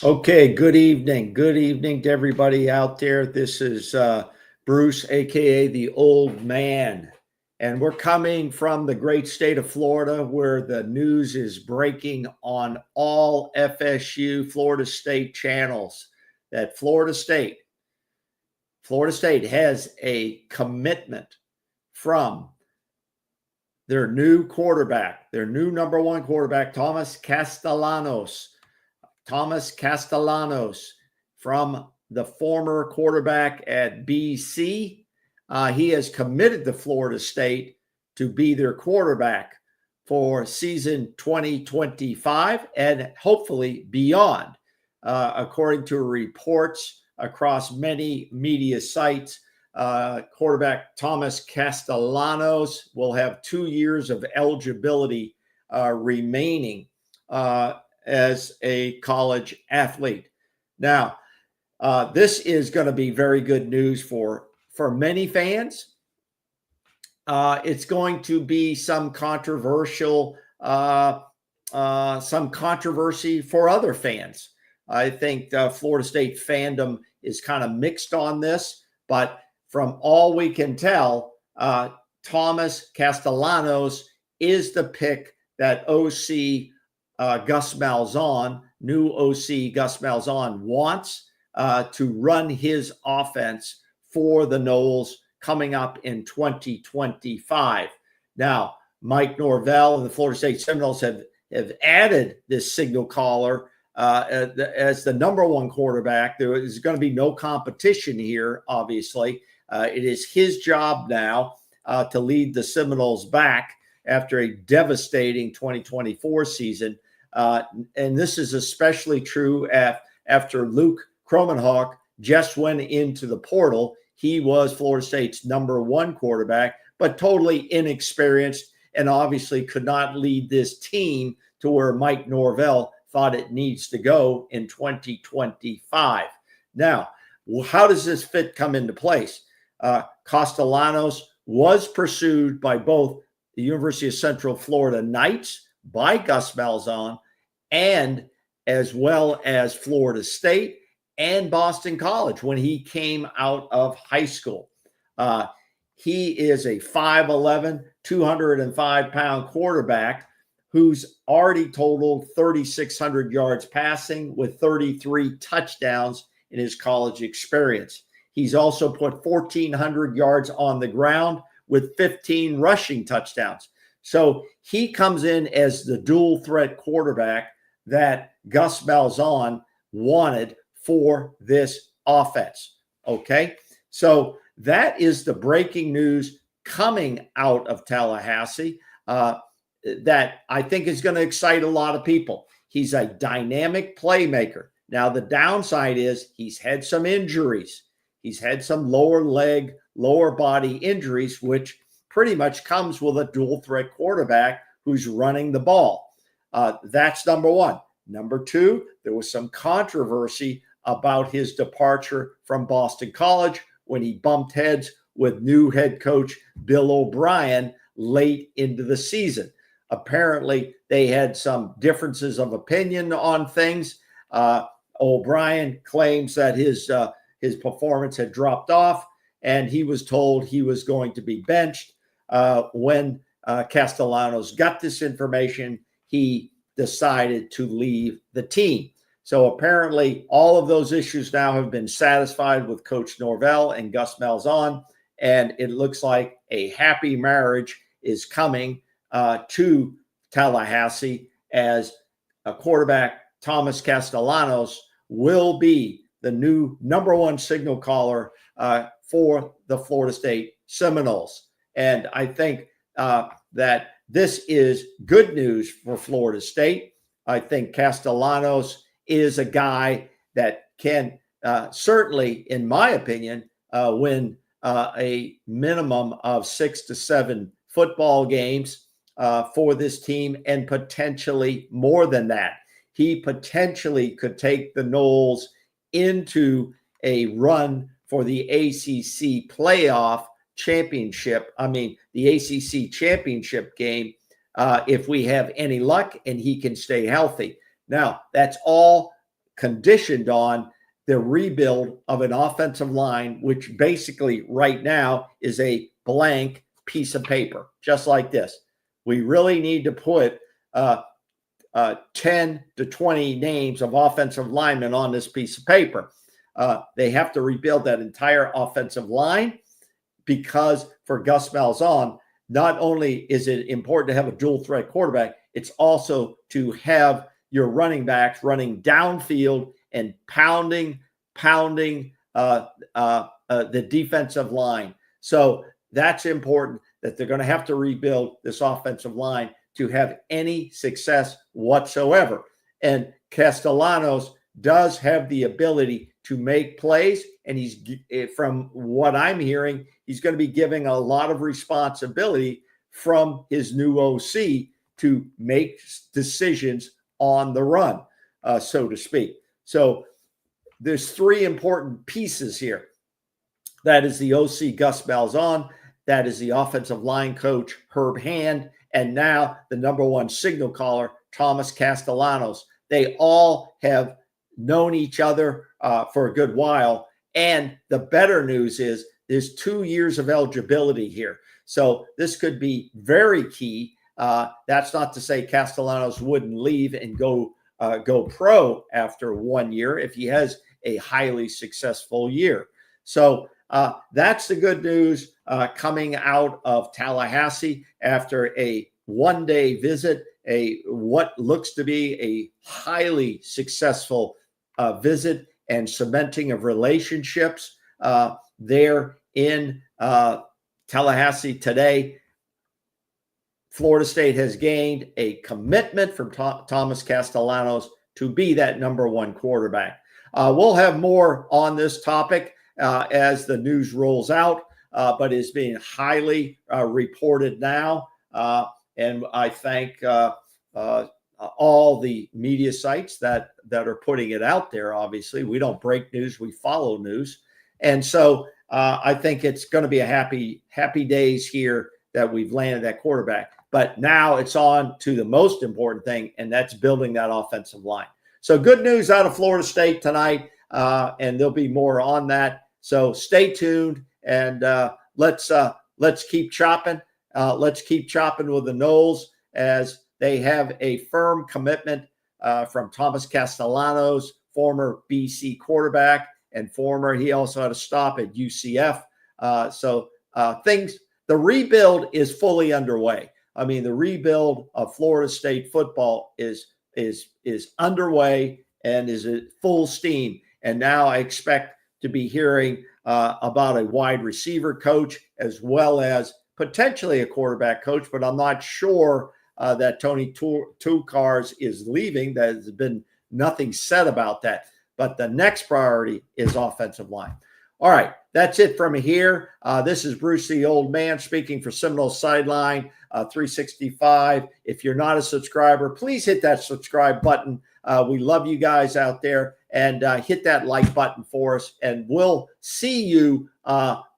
Okay, good evening. Good evening to everybody out there. This is Bruce, aka the Old Man. And we're coming from the great state of Florida where the news is breaking on all FSU Florida State channels that Florida State has a commitment from their new quarterback, their new number one quarterback, Thomas Castellanos from the former quarterback at BC. He has committed to Florida State to be their quarterback for season 2025 and hopefully beyond. According to reports across many media sites, quarterback Thomas Castellanos will have 2 years of eligibility remaining as a college athlete. Now, this is going to be very good news for many fans. It's going to be some controversial, some controversy for other fans. I think Florida State fandom is kind of mixed on this, but from all we can tell, Thomas Castellanos is the pick that OC Gus Malzahn, new OC Gus Malzahn, wants to run his offense for the Noles coming up in 2025. Now, Mike Norvell and the Florida State Seminoles have added this signal caller as the number one quarterback. There is going to be no competition here, obviously. It is his job now to lead the Seminoles back after a devastating 2024 season. And this is especially true after Luke Kromenhoek just went into the portal. He was Florida State's number one quarterback, but totally inexperienced and obviously could not lead this team to where Mike Norvell thought it needs to go in 2025. Now, how does this fit come into place? Castellanos was pursued by both the University of Central Florida Knights, by Gus Malzahn, and as well as Florida State and Boston College when he came out of high school. He is a 5'11", 205-pound quarterback who's already totaled 3,600 yards passing with 33 touchdowns in his college experience. He's also put 1,400 yards on the ground with 15 rushing touchdowns. So he comes in as the dual threat quarterback that Gus Malzahn wanted for this offense. Okay, so that is the breaking news coming out of Tallahassee that I think is going to excite a lot of people. He's a dynamic playmaker. Now, the downside is he's had some injuries. He's had some lower leg, lower body injuries, which pretty much comes with a dual threat quarterback who's running the ball. That's number one. Number two, there was some controversy about his departure from Boston College when he bumped heads with new head coach Bill O'Brien late into the season. Apparently, they had some differences of opinion on things. O'Brien claims that his performance had dropped off, and he was told he was going to be benched. When Castellanos got this information, he decided to leave the team. So apparently all of those issues now have been satisfied with Coach Norvell and Gus Malzahn, and it looks like a happy marriage is coming to Tallahassee as a quarterback, Thomas Castellanos, will be the new number one signal caller for the Florida State Seminoles. And I think that this is good news for Florida State. I think Castellanos is a guy that can certainly, in my opinion, win a minimum of 6 to 7 football games for this team and potentially more than that. He potentially could take the Noles into a run for the ACC playoff championship. I mean, the ACC championship game, if we have any luck and he can stay healthy. Now, that's all conditioned on the rebuild of an offensive line, which basically right now is a blank piece of paper, just like this. We really need to put 10 to 20 names of offensive linemen on this piece of paper. They have to rebuild that entire offensive line because for Gus Malzahn, not only is it important to have a dual threat quarterback, it's also to have your running backs running downfield and pounding the defensive line. So that's important, that they're going to have to rebuild this offensive line to have any success whatsoever. And Castellanos does have the ability to make plays, and he's, from what I'm hearing, he's going to be giving a lot of responsibility from his new OC to make decisions on the run, so to speak. So there's three important pieces here. That is the OC, Gus Malzahn. That is the offensive line coach, Herb Hand. And now the number one signal caller, Thomas Castellanos. They all have known each other for a good while. And the better news is there's 2 years of eligibility here. So this could be very key. That's not to say Castellanos wouldn't leave and go pro after 1 year if he has a highly successful year. So that's the good news coming out of Tallahassee after a one-day visit, what looks to be a highly successful visit and cementing of relationships there in Tallahassee today. Florida State has gained a commitment from Thomas Castellanos to be that number one quarterback. We'll have more on this topic as the news rolls out, but it's being highly reported now. And I thank all the media sites that are putting it out there. Obviously, we don't break news, we follow news. And so I think it's going to be a happy days here that we've landed that quarterback. But now it's on to the most important thing, and that's building that offensive line. So good news out of Florida State tonight, and there'll be more on that. So stay tuned, and let's keep chopping. Let's keep chopping with the Noles as they have a firm commitment from Thomas Castellanos, former BC quarterback, and he also had a stop at UCF. The rebuild is fully underway. I mean, the rebuild of Florida State football is underway and is at full steam. And now I expect to be hearing about a wide receiver coach as well as potentially a quarterback coach, but I'm not sure that Tony Tukars is leaving. There's been nothing said about that. But the next priority is offensive line. All right, that's it from here. This is Bruce the Old Man speaking for Seminole Sideline 365. If you're not a subscriber, please hit that subscribe button. We love you guys out there, and hit that like button for us. And we'll see you.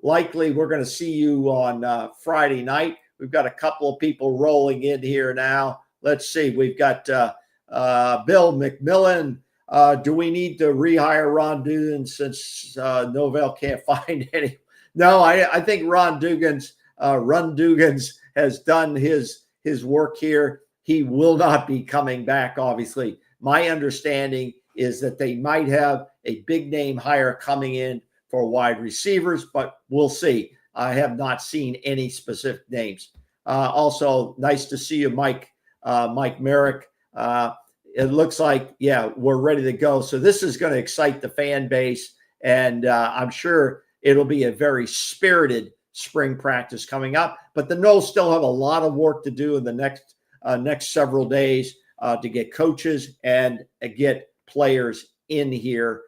Likely, we're going to see you on Friday night. We've got a couple of people rolling in here now. Let's see. We've got Bill McMillan. Do we need to rehire Ron Dugan since Novell can't find any? No, I think Ron Dugan's has done his work here. He will not be coming back, obviously. My understanding is that they might have a big name hire coming in for wide receivers, but we'll see. I have not seen any specific names. Also, nice to see you, Mike Merrick. It looks like, yeah, we're ready to go. So this is going to excite the fan base, and I'm sure it'll be a very spirited spring practice coming up. But the Noles still have a lot of work to do in the next several days to get coaches and get players in here.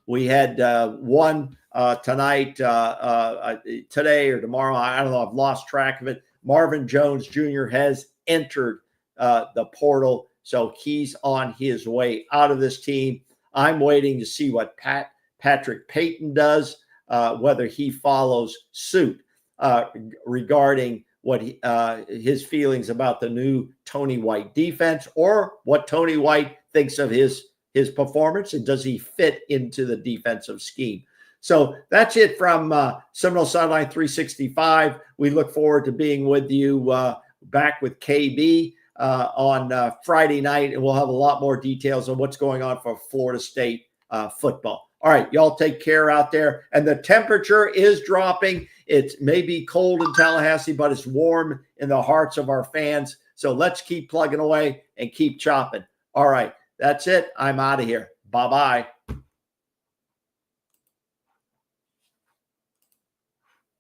We had one tonight, today or tomorrow. I don't know. I've lost track of it. Marvin Jones Jr. has entered the portal. So he's on his way out of this team. I'm waiting to see what Patrick Payton does, whether he follows suit regarding what his feelings about the new Tony White defense, or what Tony White thinks of his his performance, and does he fit into the defensive scheme? So that's it from Seminole Sideline 365. We look forward to being with you back with KB on Friday night, and we'll have a lot more details on what's going on for Florida State football. All right, y'all take care out there. And the temperature is dropping. It may be cold in Tallahassee, but it's warm in the hearts of our fans. So let's keep plugging away and keep chopping. All right, that's it. I'm out of here. Bye-bye.